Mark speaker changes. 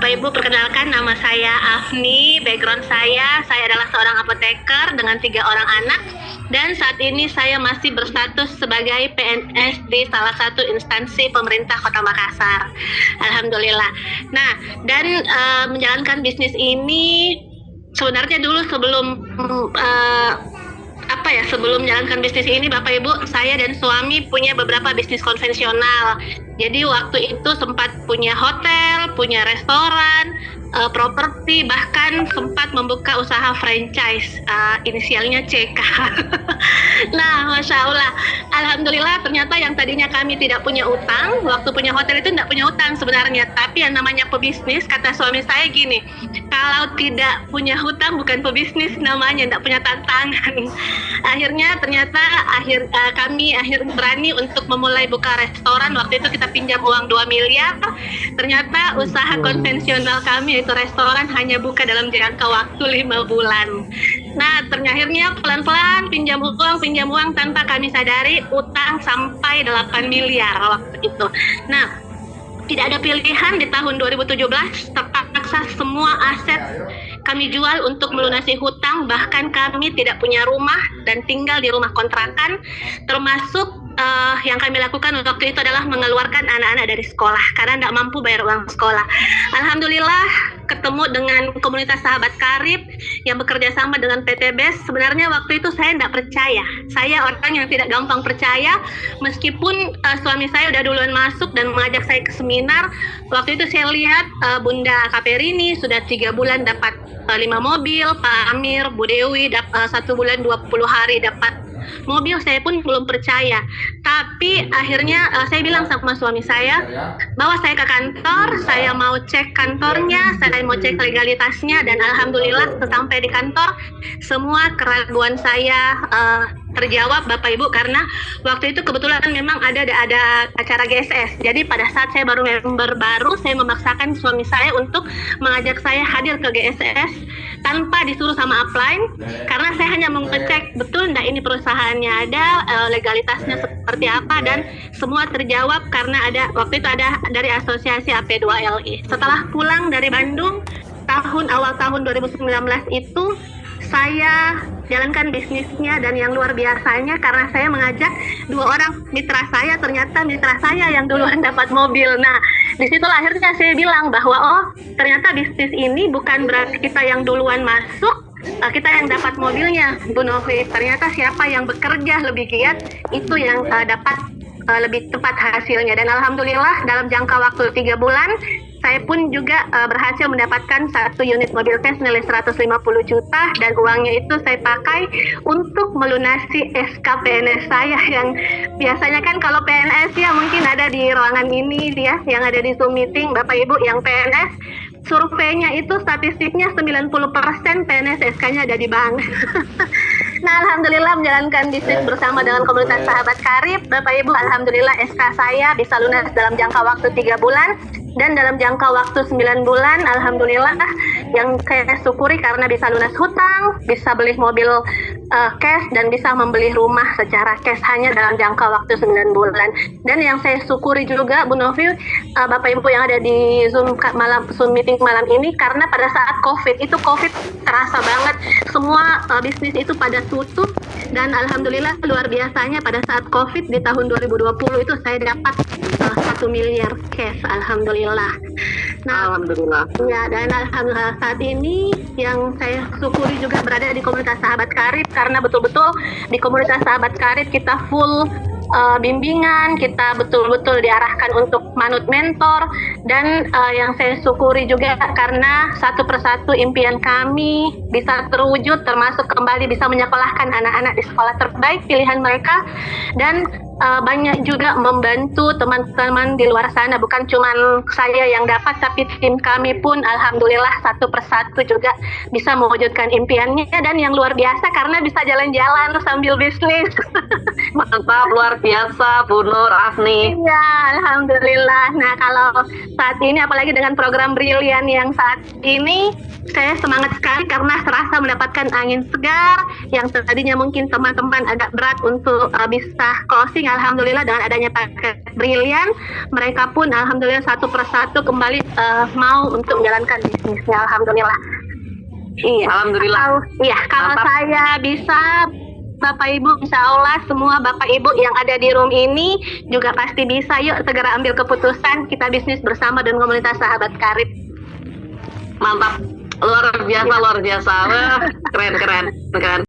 Speaker 1: Bapak Ibu, perkenalkan nama saya Afni. Background saya adalah seorang apoteker dengan 3 orang anak. Dan saat ini saya masih berstatus sebagai PNS di salah satu instansi pemerintah Kota Makassar. Alhamdulillah. Nah, dan menjalankan bisnis ini sebenarnya dulu sebelum menjalankan bisnis ini, Bapak Ibu, saya dan suami punya beberapa bisnis konvensional. Jadi waktu itu sempat punya hotel, punya restoran, properti, bahkan sempat membuka usaha franchise, inisialnya CK. Nah, Masya Allah, Alhamdulillah ternyata yang tadinya kami tidak punya utang, waktu punya hotel itu tidak punya utang sebenarnya, tapi yang namanya pebisnis, kata suami saya gini, kalau tidak punya hutang bukan pebisnis namanya, tidak punya tantangan. Akhirnya ternyata kami berani untuk memulai buka restoran. Waktu itu kita pinjam uang 2 miliar. Ternyata usaha konvensional kami yaitu restoran hanya buka dalam jangka waktu 5 bulan. Nah, akhirnya pelan-pelan pinjam uang tanpa kami sadari utang sampai 8 miliar waktu itu. Nah, tidak ada pilihan di tahun 2017, terpaksa semua aset kami jual untuk melunasi hutang, bahkan kami tidak punya rumah dan tinggal di rumah kontrakan, termasuk yang kami lakukan waktu itu adalah mengeluarkan anak-anak dari sekolah karena tidak mampu bayar uang sekolah. Alhamdulillah ketemu dengan komunitas sahabat karib yang bekerja sama dengan PT BES. Sebenarnya waktu itu saya tidak percaya. Saya orang yang tidak gampang percaya, meskipun suami saya udah duluan masuk dan mengajak saya ke seminar. Waktu itu saya lihat Bunda Kaperini sudah 3 bulan dapat 5 mobil, Pak Amir, Bu Dewi 1 bulan 20 hari dapat mobil. Saya pun belum percaya, tapi akhirnya saya bilang sama suami saya bahwa saya ke kantor, saya mau cek kantornya, saya mau cek legalitasnya, dan alhamdulillah sampai di kantor semua keraguan saya terjawab, Bapak Ibu, karena waktu itu kebetulan memang ada acara GSS. Jadi pada saat saya baru member baru, saya memaksakan suami saya untuk mengajak saya hadir ke GSS tanpa disuruh sama upline, karena saya hanya mau ngecek betul enggak ini perusahaannya ada, legalitasnya seperti apa, dan semua terjawab karena waktu itu ada dari asosiasi AP2LI. Setelah pulang dari Bandung awal tahun 2019 itu saya jalankan bisnisnya, dan yang luar biasanya karena saya mengajak 2 orang mitra saya, ternyata mitra saya yang duluan dapat mobil. Nah, disitulah akhirnya saya bilang bahwa ternyata bisnis ini bukan berarti kita yang duluan masuk, kita yang dapat mobilnya, Bu Novi. Ternyata siapa yang bekerja lebih giat itu yang dapat lebih tepat hasilnya. Dan alhamdulillah dalam jangka waktu 3 bulan saya pun juga berhasil mendapatkan 1 unit mobil tes nilai 150 juta, dan uangnya itu saya pakai untuk melunasi SK PNS saya yang biasanya kan kalau PNS ya mungkin ada di ruangan ini dia yang ada di Zoom meeting, Bapak Ibu, yang PNS surveinya itu statistiknya 90% PNS SK-nya ada di bank. Nah, alhamdulillah menjalankan bisnis bersama dengan komunitas sahabat karib, Bapak Ibu, alhamdulillah SK saya bisa lunas dalam jangka waktu 3 bulan. Dan dalam jangka waktu 9 bulan, alhamdulillah yang saya syukuri karena bisa lunas hutang, bisa beli mobil cash, dan bisa membeli rumah secara cash hanya dalam jangka waktu 9 bulan. Dan yang saya syukuri juga, Bu Novi, Bapak Ibu yang ada di Zoom meeting malam ini, karena pada saat COVID terasa banget, semua bisnis itu pada tutup, dan alhamdulillah luar biasanya pada saat COVID di tahun 2020 itu saya dapat 1 miliar cash, alhamdulillah. Nah, alhamdulillah. Ya, dan alhamdulillah saat ini yang saya syukuri juga berada di komunitas sahabat karib, karena betul-betul di komunitas sahabat karib kita full bimbingan, kita betul-betul diarahkan untuk manut mentor, dan yang saya syukuri juga karena satu persatu impian kami bisa terwujud, termasuk kembali bisa menyekolahkan anak-anak di sekolah terbaik pilihan mereka, dan banyak juga membantu teman-teman di luar sana. Bukan cuma saya yang dapat, tapi tim kami pun alhamdulillah satu persatu juga bisa mewujudkan impiannya. Dan yang luar biasa karena bisa jalan-jalan sambil bisnis.
Speaker 2: Mantap, luar biasa Bu Nur, Afni.
Speaker 1: Iya, alhamdulillah. Nah, kalau saat ini apalagi dengan program Brilian yang saat ini, saya semangat sekali karena serasa mendapatkan angin segar yang tadinya mungkin teman-teman agak berat untuk bisa closing. alhamdulillah dengan adanya paket Brilian, mereka pun alhamdulillah satu persatu kembali mau untuk menjalankan bisnisnya. Alhamdulillah. Iya.
Speaker 2: Alhamdulillah.
Speaker 1: Kalau
Speaker 2: Mantap.
Speaker 1: saya bisa, Bapak Ibu, insya Allah semua Bapak Ibu yang ada di room ini juga pasti bisa. Yuk segera ambil keputusan, kita bisnis bersama dengan komunitas sahabat karib.
Speaker 2: Mantap. Luar biasa, luar biasa. Wah, keren.